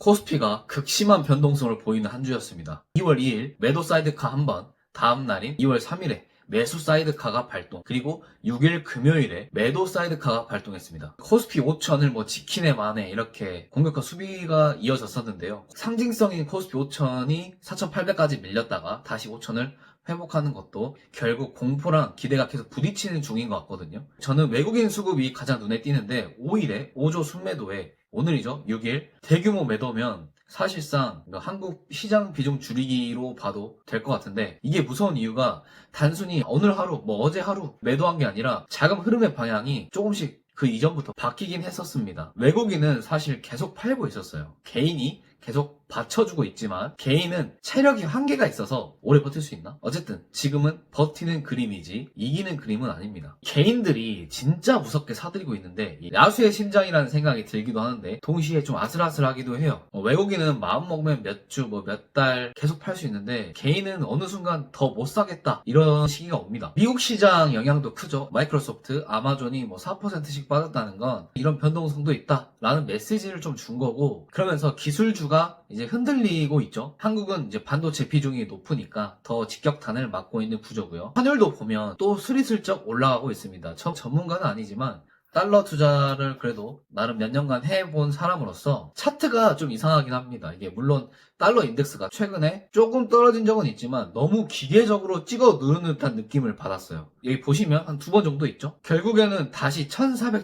코스피가 극심한 변동성을 보이는 한 주였습니다. 2월 2일 매도 사이드카 한 번, 다음 날인 2월 3일에 매수 사이드카가 발동, 그리고 6일 금요일에 매도 사이드카가 발동했습니다. 코스피 5천을 지키네 마네 이렇게 공격과 수비가 이어졌었는데요. 상징성인 코스피 5천이 4,800까지 밀렸다가 다시 5천을 회복하는 것도 결국 공포랑 기대가 계속 부딪히는 중인 것 같거든요. 저는 외국인 수급이 가장 눈에 띄는데 5일에 5조 순매도에 오늘이죠. 6일 대규모 매도면 사실상 한국 시장 비중 줄이기로 봐도 될 것 같은데, 이게 무서운 이유가 단순히 오늘 하루, 어제 하루 매도한 게 아니라 자금 흐름의 방향이 조금씩 그 이전부터 바뀌긴 했었습니다. 외국인은 사실 계속 팔고 있었어요. 개인이 계속 받쳐주고 있지만 개인은 체력이 한계가 있어서 오래 버틸 수 있나? 어쨌든 지금은 버티는 그림이지 이기는 그림은 아닙니다. 개인들이 진짜 무섭게 사들이고 있는데 야수의 심장이라는 생각이 들기도 하는데 동시에 좀 아슬아슬하기도 해요. 외국인은 마음먹으면 몇 주, 몇 달 계속 팔 수 있는데 개인은 어느 순간 더 못 사겠다 이런 시기가 옵니다. 미국 시장 영향도 크죠. 마이크로소프트, 아마존이 4%씩 빠졌다는 건 이런 변동성도 있다라는 메시지를 좀 준 거고, 그러면서 기술주가 이제 흔들리고 있죠. 한국은 이제 반도체 비중이 높으니까 더 직격탄을 맞고 있는 구조고요. 환율도 보면 또 스리슬쩍 올라가고 있습니다. 전문가는 아니지만 달러 투자를 그래도 나름 몇 년간 해본 사람으로서 차트가 좀 이상하긴 합니다. 이게 물론 달러 인덱스가 최근에 조금 떨어진 적은 있지만 너무 기계적으로 찍어 누르는 듯한 느낌을 받았어요. 여기 보시면 한 2번 정도 있죠. 결국에는 다시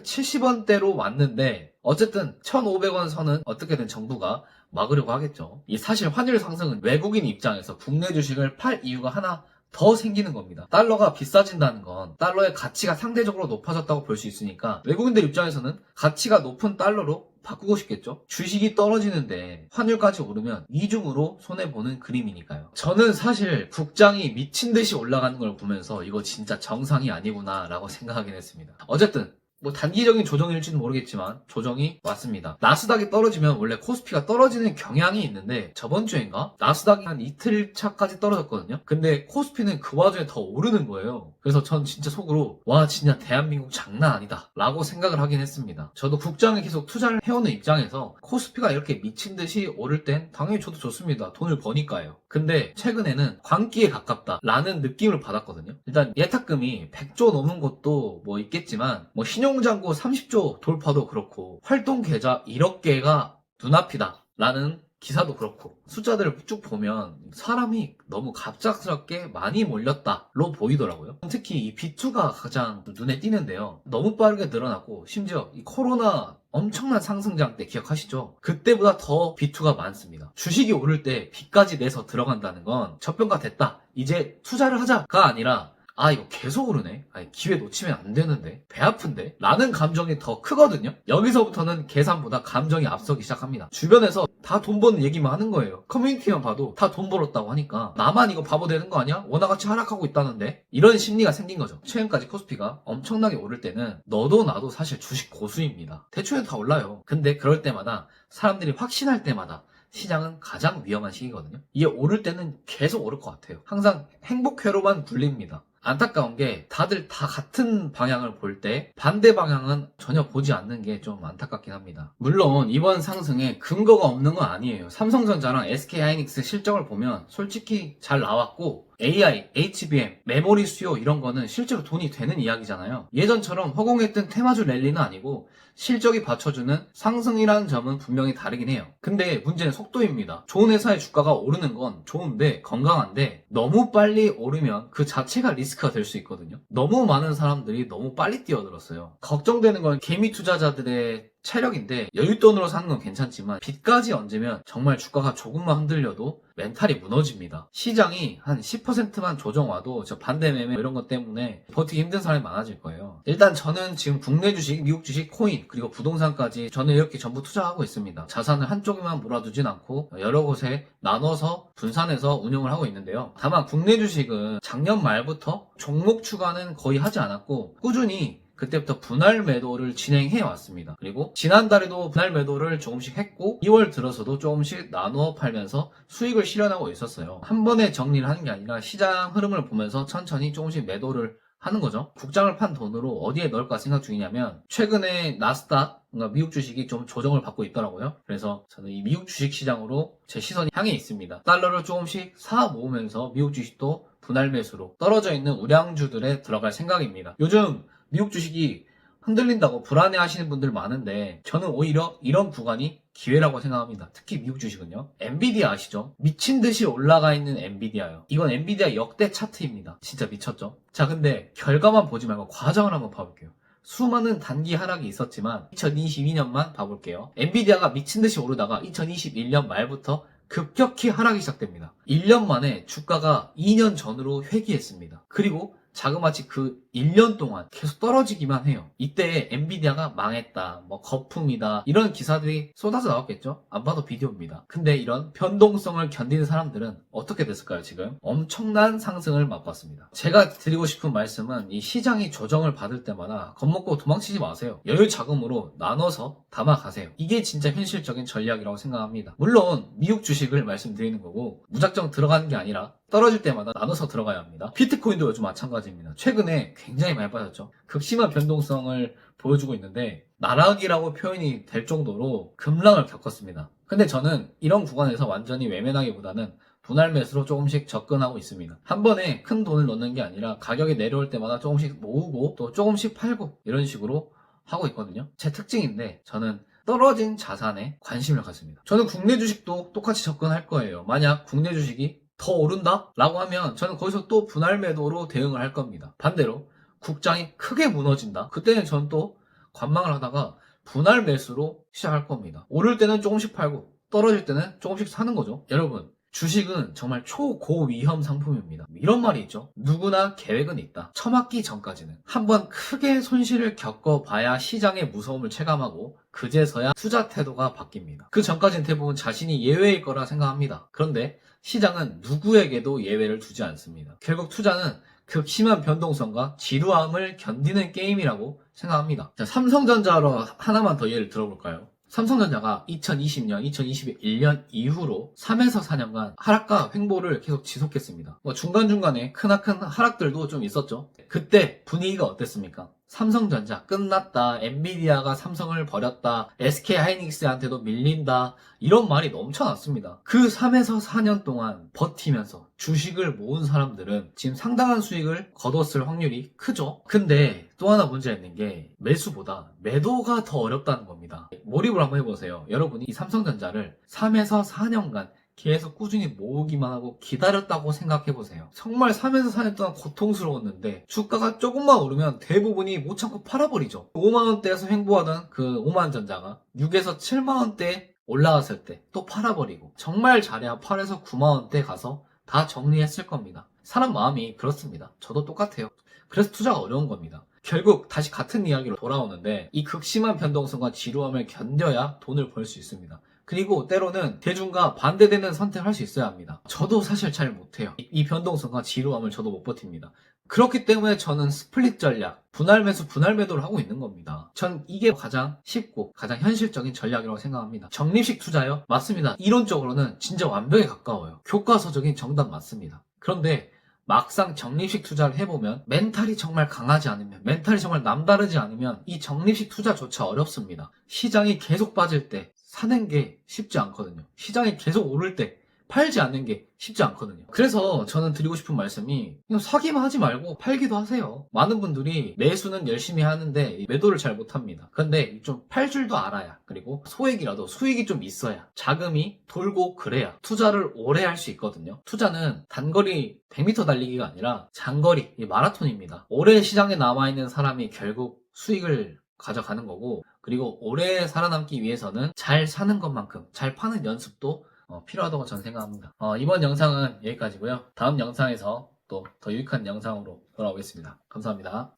1470원대로 왔는데 어쨌든 1500원 선은 어떻게든 정부가 막으려고 하겠죠. 이 사실 환율 상승은 외국인 입장에서 국내 주식을 팔 이유가 하나 더 생기는 겁니다. 달러가 비싸진다는 건 달러의 가치가 상대적으로 높아졌다고 볼 수 있으니까 외국인들 입장에서는 가치가 높은 달러로 바꾸고 싶겠죠. 주식이 떨어지는데 환율까지 오르면 이중으로 손해보는 그림이니까요. 저는 사실 국장이 미친 듯이 올라가는 걸 보면서 이거 진짜 정상이 아니구나 라고 생각하긴 했습니다. 어쨌든 단기적인 조정일지는 모르겠지만 조정이 왔습니다. 나스닥이 떨어지면 원래 코스피가 떨어지는 경향이 있는데 저번 주인가 나스닥이 한 이틀 차까지 떨어졌거든요. 근데 코스피는 그 와중에 더 오르는 거예요. 그래서 전 진짜 속으로 와 진짜 대한민국 장난 아니다 라고 생각을 하긴 했습니다. 저도 국장에 계속 투자를 해오는 입장에서 코스피가 이렇게 미친 듯이 오를 땐 당연히 저도 좋습니다. 돈을 버니까요. 근데 최근에는 광기에 가깝다 라는 느낌을 받았거든요. 일단 예탁금이 100조 넘은 것도 있겠지만 신용잔고 30조 돌파도 그렇고 활동계좌 1억 개가 눈앞이다 라는 기사도 그렇고 숫자들을 쭉 보면 사람이 너무 갑작스럽게 많이 몰렸다로 보이더라고요. 특히 이 B2가 가장 눈에 띄는데요. 너무 빠르게 늘어나고 심지어 이 코로나 엄청난 상승장 때 기억하시죠? 그때보다 더 B2가 많습니다. 주식이 오를 때 B까지 내서 들어간다는 건 저평가 됐다, 이제 투자를 하자가 아니라 이거 계속 오르네? 기회 놓치면 안 되는데? 배 아픈데? 라는 감정이 더 크거든요? 여기서부터는 계산보다 감정이 앞서기 시작합니다. 주변에서 다 돈 버는 얘기만 하는 거예요. 커뮤니티만 봐도 다 돈 벌었다고 하니까 나만 이거 바보 되는 거 아니야? 원화가치 하락하고 있다는데? 이런 심리가 생긴 거죠. 최근까지 코스피가 엄청나게 오를 때는 너도 나도 사실 주식 고수입니다. 대충 다 올라요. 근데 그럴 때마다 사람들이 확신할 때마다 시장은 가장 위험한 시기거든요. 이게 오를 때는 계속 오를 것 같아요. 항상 행복회로만 굴립니다. 안타까운 게 다들 다 같은 방향을 볼 때 반대 방향은 전혀 보지 않는 게 좀 안타깝긴 합니다. 물론 이번 상승에 근거가 없는 건 아니에요. 삼성전자랑 SK하이닉스 실적을 보면 솔직히 잘 나왔고 AI, HBM, 메모리 수요 이런 거는 실제로 돈이 되는 이야기잖아요. 예전처럼 허공했던 테마주 랠리는 아니고 실적이 받쳐주는 상승이라는 점은 분명히 다르긴 해요. 근데 문제는 속도입니다. 좋은 회사의 주가가 오르는 건 좋은데 건강한데 너무 빨리 오르면 그 자체가 리스크가 될 수 있거든요. 너무 많은 사람들이 너무 빨리 뛰어들었어요. 걱정되는 건 개미 투자자들의 체력인데 여윳돈으로 사는 건 괜찮지만 빚까지 얹으면 정말 주가가 조금만 흔들려도 멘탈이 무너집니다. 시장이 한 10%만 조정 와도 저 반대 매매 이런 것 때문에 버티기 힘든 사람이 많아질 거예요. 일단 저는 지금 국내 주식, 미국 주식, 코인 그리고 부동산까지 저는 이렇게 전부 투자하고 있습니다. 자산을 한쪽에만 몰아두진 않고 여러 곳에 나눠서 분산해서 운용을 하고 있는데요. 다만 국내 주식은 작년 말부터 종목 추가는 거의 하지 않았고 꾸준히 그때부터 분할 매도를 진행해 왔습니다. 그리고 지난달에도 분할 매도를 조금씩 했고 2월 들어서도 조금씩 나누어 팔면서 수익을 실현하고 있었어요. 한 번에 정리를 하는 게 아니라 시장 흐름을 보면서 천천히 조금씩 매도를 하는 거죠. 국장을 판 돈으로 어디에 넣을까 생각 중이냐면 최근에 나스닥 뭔가 미국 주식이 좀 조정을 받고 있더라고요. 그래서 저는 이 미국 주식 시장으로 제 시선이 향해 있습니다. 달러를 조금씩 사 모으면서 미국 주식도 분할 매수로 떨어져 있는 우량주들에 들어갈 생각입니다. 요즘 미국 주식이 흔들린다고 불안해 하시는 분들 많은데 저는 오히려 이런 구간이 기회라고 생각합니다. 특히 미국 주식은요. 엔비디아 아시죠? 미친 듯이 올라가 있는 엔비디아요. 이건 엔비디아 역대 차트입니다. 진짜 미쳤죠? 자, 근데 결과만 보지 말고 과정을 한번 봐볼게요. 수많은 단기 하락이 있었지만 2022년만 봐볼게요. 엔비디아가 미친 듯이 오르다가 2021년 말부터 급격히 하락이 시작됩니다. 1년 만에 주가가 2년 전으로 회귀했습니다. 그리고 자그마치 그 1년 동안 계속 떨어지기만 해요. 이때 엔비디아가 망했다, 뭐 거품이다 이런 기사들이 쏟아져 나왔겠죠? 안 봐도 비디오입니다. 근데 이런 변동성을 견디는 사람들은 어떻게 됐을까요? 지금 엄청난 상승을 맛봤습니다. 제가 드리고 싶은 말씀은 이 시장이 조정을 받을 때마다 겁먹고 도망치지 마세요. 여유 자금으로 나눠서 담아가세요. 이게 진짜 현실적인 전략이라고 생각합니다. 물론 미국 주식을 말씀드리는 거고 무작정 들어가는 게 아니라 떨어질 때마다 나눠서 들어가야 합니다. 비트코인도 요즘 마찬가지입니다. 최근에 굉장히 많이 빠졌죠. 극심한 변동성을 보여주고 있는데 나락이라고 표현이 될 정도로 급락을 겪었습니다. 근데 저는 이런 구간에서 완전히 외면하기보다는 분할 매수로 조금씩 접근하고 있습니다. 한 번에 큰 돈을 넣는 게 아니라 가격이 내려올 때마다 조금씩 모으고 또 조금씩 팔고 이런 식으로 하고 있거든요. 제 특징인데 저는 떨어진 자산에 관심을 갖습니다. 저는 국내 주식도 똑같이 접근할 거예요. 만약 국내 주식이 더 오른다? 라고 하면 저는 거기서 또 분할 매도로 대응을 할 겁니다. 반대로 국장이 크게 무너진다? 그때는 전 또 관망을 하다가 분할 매수로 시작할 겁니다. 오를 때는 조금씩 팔고 떨어질 때는 조금씩 사는 거죠. 여러분, 주식은 정말 초고위험 상품입니다. 이런 말이 있죠. 누구나 계획은 있다. 처맞기 전까지는 한번 크게 손실을 겪어봐야 시장의 무서움을 체감하고 그제서야 투자 태도가 바뀝니다. 그 전까지는 대부분 자신이 예외일 거라 생각합니다. 그런데 시장은 누구에게도 예외를 두지 않습니다. 결국 투자는 극심한 변동성과 지루함을 견디는 게임이라고 생각합니다. 자, 삼성전자로 하나만 더 예를 들어볼까요? 삼성전자가 2020년, 2021년 이후로 3에서 4년간 하락과 횡보를 계속 지속했습니다. 중간중간에 크나큰 하락들도 좀 있었죠. 그때 분위기가 어땠습니까? 삼성전자 끝났다, 엔비디아가 삼성을 버렸다, SK하이닉스한테도 밀린다 이런 말이 넘쳐났습니다. 그 3에서 4년 동안 버티면서 주식을 모은 사람들은 지금 상당한 수익을 거뒀을 확률이 크죠. 근데 또 하나 문제가 있는 게 매수보다 매도가 더 어렵다는 겁니다. 몰입을 한번 해보세요. 여러분이 이 삼성전자를 3에서 4년간 계속 꾸준히 모으기만 하고 기다렸다고 생각해보세요. 정말 3에서 4년 동안 고통스러웠는데 주가가 조금만 오르면 대부분이 못 참고 팔아버리죠. 5만원대에서 횡보하던 그 5만전자가 6에서 7만원대 올라갔을 때 또 팔아버리고 정말 잘해야 8에서 9만원대 가서 다 정리했을 겁니다. 사람 마음이 그렇습니다. 저도 똑같아요. 그래서 투자가 어려운 겁니다. 결국 다시 같은 이야기로 돌아오는데 이 극심한 변동성과 지루함을 견뎌야 돈을 벌 수 있습니다. 그리고 때로는 대중과 반대되는 선택을 할 수 있어야 합니다. 저도 사실 잘 못해요. 이 변동성과 지루함을 저도 못 버팁니다. 그렇기 때문에 저는 스플릿 전략, 분할 매수, 분할 매도를 하고 있는 겁니다. 전 이게 가장 쉽고 가장 현실적인 전략이라고 생각합니다. 적립식 투자요? 맞습니다. 이론적으로는 진짜 완벽에 가까워요. 교과서적인 정답 맞습니다. 그런데 막상 적립식 투자를 해보면 멘탈이 정말 강하지 않으면, 멘탈이 정말 남다르지 않으면 이 적립식 투자조차 어렵습니다. 시장이 계속 빠질 때 사는 게 쉽지 않거든요. 시장이 계속 오를 때 팔지 않는 게 쉽지 않거든요. 그래서 저는 드리고 싶은 말씀이 그냥 사기만 하지 말고 팔기도 하세요. 많은 분들이 매수는 열심히 하는데 매도를 잘 못합니다. 그런데 좀 팔 줄도 알아야, 그리고 소액이라도 수익이 좀 있어야, 자금이 돌고 그래야 투자를 오래 할 수 있거든요. 투자는 단거리 100m 달리기가 아니라 장거리 마라톤입니다. 오래 시장에 남아있는 사람이 결국 수익을 가져가는 거고, 그리고 오래 살아남기 위해서는 잘 사는 것만큼 잘 파는 연습도 필요하다고 저는 생각합니다. 이번 영상은 여기까지고요. 다음 영상에서 또 더 유익한 영상으로 돌아오겠습니다. 감사합니다.